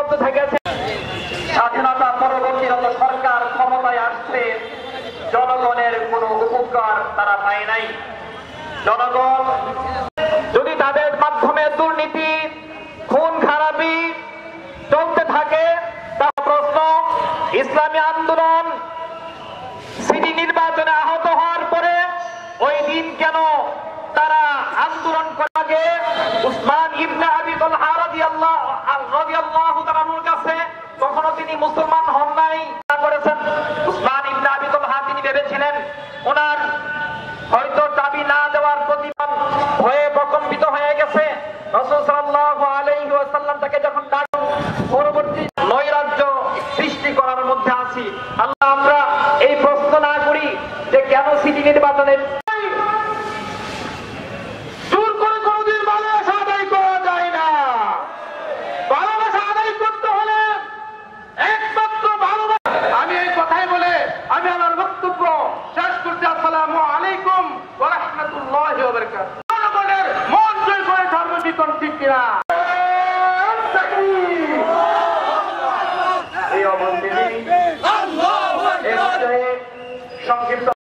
করতে থেকেছে। স্বাধীনতা পরবর্তীরত সরকার ক্ষমতায় আসছে, জনগণের কোনো উপকার তারা পায় নাই। জনগণ যদি তাদের মাধ্যমে দুর্নীতি, খুন খারাপি চলতে থাকে, তা প্রশ্ন ইসলামী আন্দোলন সিটি নির্বাচনে আহত হওয়ার পরে ওই দিন কেন তারা আন্দোলন করার আগে উসমান ইবনে আবি তালহা রাদিয়াল্লাহু তাআলার কাছে তখনও তিনি মুসলমান হন নাই করেছেন। উসমান ইবনে আবি তালহা তিনি ভেবেছিলেন ওনার হয়তো দাবি না দেওয়ার প্রতিবাদ হয়ে প্রকম্পিত হয়ে গেছে। রাসূল সাল্লাল্লাহু আলাইহি ওয়াসাল্লাম তাকে যখন ডাকেন, পরবর্তী নৈরাজ্য সৃষ্টি করার মধ্যে আছি। আল্লাহ আমরা এই প্রশ্ন না করি যে কেন সিটি নির্বাচনে জোর করে কোনদিন ভালোবাসা আদায় করা যায় না। ভালোবাসা আদায় করতে হলে একমাত্র ভালোবাসা। আমি এই কথাই বলে আমি আমার বক্তব্য শেষ করছি। আসসালামু আলাইকুম ওয়া রাহমাতুল্লাহি ওয়া বারাকাতুহু। জনগণের মন জয় করে ধর্ম বিকন ঠিক কিনা?